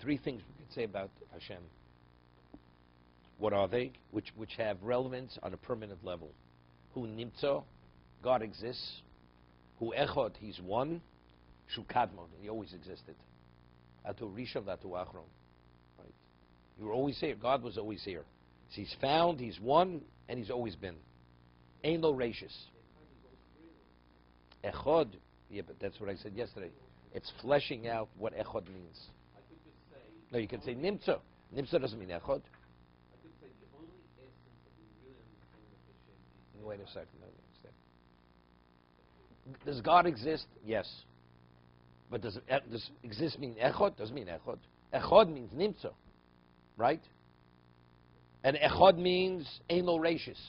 three things we could say about Hashem. What are they? Which have relevance on a permanent level. Hu nimtzo, God exists. Hu echod, He's one. Shu kadmon, He always existed. Atu rishon, atu achron. Right? You were always here. God was always here. So He's found, He's one, and He's always been. Ein lo reishis. Echod, yeah, but that's what I said yesterday. It's fleshing out what echod means. I could just say. No, you can say nimtzo. Nimtzo doesn't mean echod. I could say the only essence that we really understand of Hashem is. Wait a second. Does God exist? Yes. But does exist mean echod? Doesn't mean echod. Echod means nimtzo, right? And echod means ein lo reishis.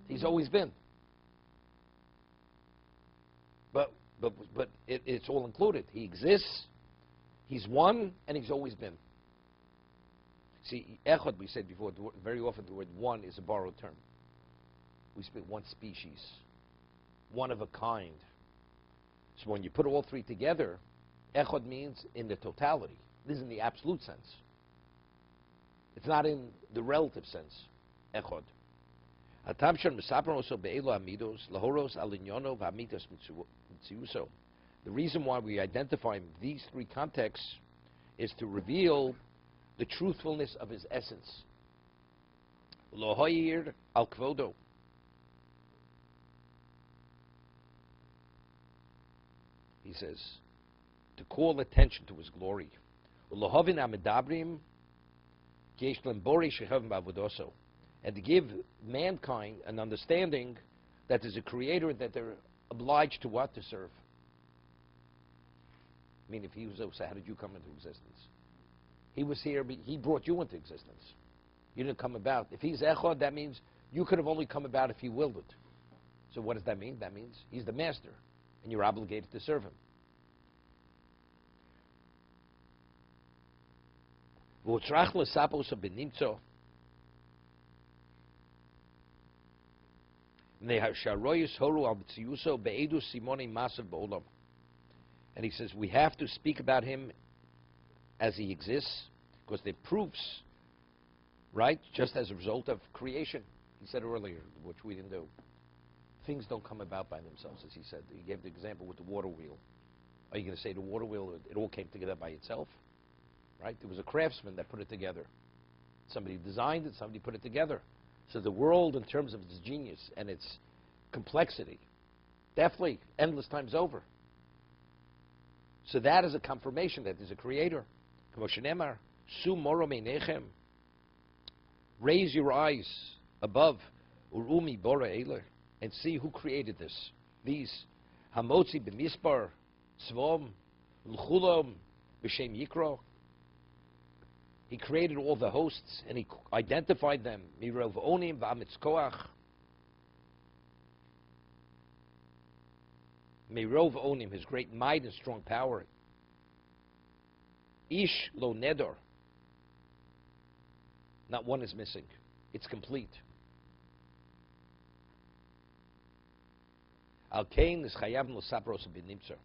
He's always been. But it's all included. He exists. He's one, and He's always been. See, echod, we said before, very often the word one is a borrowed term. We speak one species, one of a kind. So when you put all three together, echod means in the totality. This is in the absolute sense. It's not in the relative sense, echod. The reason why we identify these three contexts is to reveal the truthfulness of His essence. Lohoyir al-Kvodo. He says, to call attention to His glory. And to give mankind an understanding that there's a creator that they're obliged to what? To serve. I mean, if He was, so how did you come into existence? He was here, but He brought you into existence. You didn't come about. If He's echod, that means you could have only come about if He willed it. So what does that mean? That means He's the master, and you're obligated to serve Him. And he says we have to speak about Him as He exists, because they're proofs, right? Just as a result of creation. He said earlier, which we didn't do. Things don't come about by themselves, as he said. He gave the example with the water wheel. Are you going to say the water wheel, it all came together by itself? Right? There was a craftsman that put it together. Somebody designed it, somebody put it together. So the world, in terms of its genius and its complexity, definitely endless times over. So that is a confirmation that there's a creator. Raise your eyes above, urumi bora eiler, and see who created this. These hamotzi b'mispar, svom, l'chulam, b'shem yikro. He created all the hosts and He identified them. Mirov onim v'amitz koach. Mirov onim, His great might and strong power. Ish lo nedor. Not one is missing. It's complete. Al kain is chayav lo sapros b'nimtzer.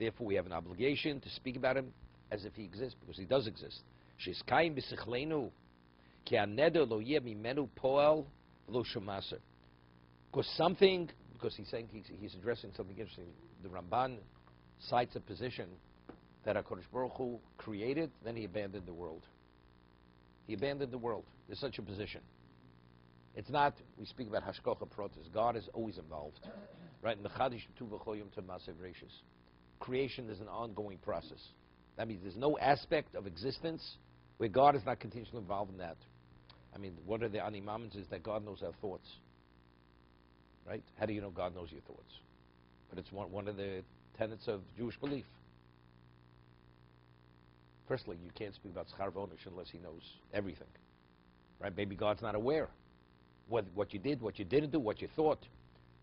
Therefore, we have an obligation to speak about Him as if He exists, because He does exist. She's kain b'sichlenu ki haneder lo yeh mimenu poel lo shumaser. Because he's saying he's addressing something interesting. The Ramban cites a position that HaKadosh Baruch Hu created, then He abandoned the world. He abandoned the world. There's such a position. It's not, we speak about hashkocha protis. God is always involved. Right? Creation is an ongoing process. That means there's no aspect of existence where God is not continually involved in that. I mean, one of the animaments is that God knows our thoughts. Right? How do you know God knows your thoughts? But it's one of the tenets of Jewish belief. Firstly, you can't speak about schar v'onish unless He knows everything. Right? Maybe God's not aware. What you did, what you didn't do, what you thought.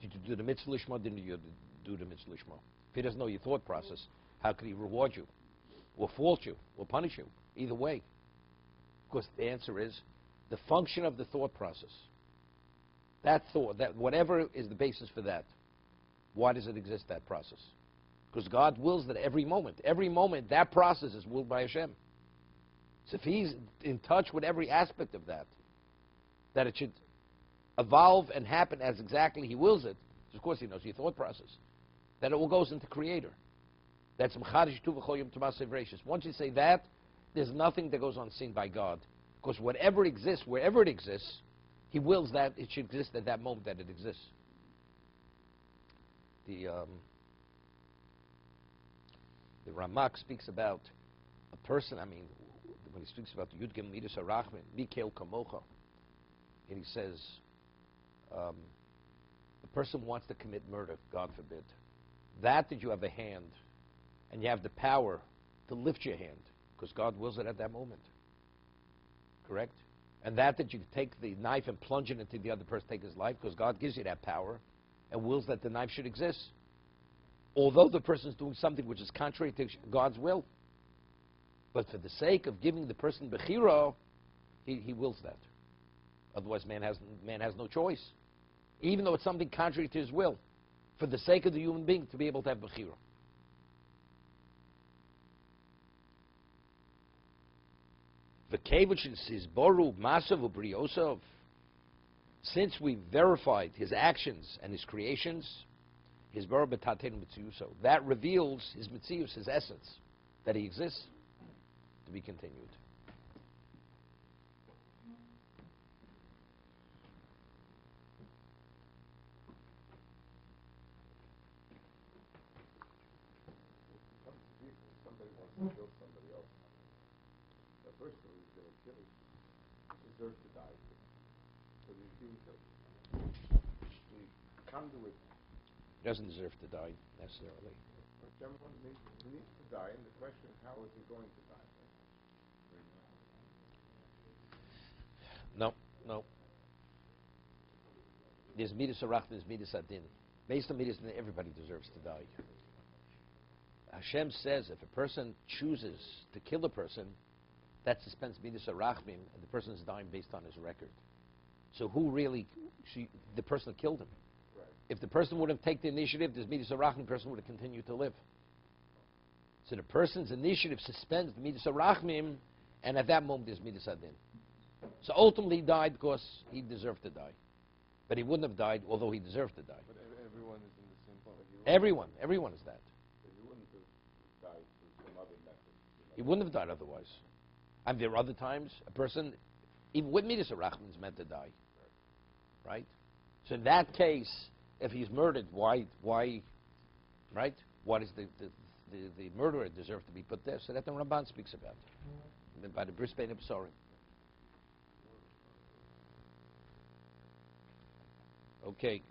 Did you do the mitzvah lishma? Didn't you do the mitzvah lishma? If He doesn't know your thought process, how could He reward you? Or fault you? Or punish you? Either way. Because the answer is the function of the thought process. That thought, that whatever is the basis for that, why does it exist, that process? Because God wills that every moment that process is willed by Hashem. So if he's in touch with every aspect of that, that it should evolve and happen as exactly he wills it, of course he knows your thought process, then it all goes into creator. That's Mchadish Tu V'chol Yom Tamasev Reishis. Once you say that, there's nothing that goes unseen by God. Because whatever exists, wherever it exists, he wills that it should exist at that moment that it exists. The Ramak speaks about a person, when he speaks about the Yud Gimel Midas HaRachman, Mikel Kamocha, and he says, a person wants to commit murder, God forbid. That you have a hand, and you have the power to lift your hand, because God wills it at that moment. Correct? And that you take the knife and plunge it into the other person, take his life, because God gives you that power, and wills that the knife should exist. Although the person is doing something which is contrary to God's will. But for the sake of giving the person bechira, he wills that. Otherwise, man has no choice. Even though it's something contrary to his will. For the sake of the human being, to be able to have bechira. Since we verified his actions and his creations, that reveals his mitzius, his essence, that he exists. To be continued. Somebody wants to kill somebody else. The person who's going to kill him deserves to die. So he's being killed. The conduit Doesn't deserve to die necessarily. he needs to die, and the question is, how is he going to die? No. There's midas harach, there's midas adin. Based on midas adin, everybody deserves to die. Hashem says if a person chooses to kill a person, that suspends midas harachmim, and the person is dying based on his record. So who really, the person that killed him? Right. If the person would have taken the initiative, this midas harachmim, the person would have continued to live. So the person's initiative suspends the midas harachmim, and at that moment there's midas adin. So ultimately he died because he deserved to die. But he wouldn't have died, although he deserved to die. But everyone is in the same boat. Everyone is that. He wouldn't have died through some other method. He wouldn't have died otherwise. And there are other times a person, even with midas harachmim, is meant to die. Right? So in that case, if he's murdered, why, right? Why does the murderer deserve to be put there? So that the Ramban speaks about. By the Brisbane Absorim. Okay.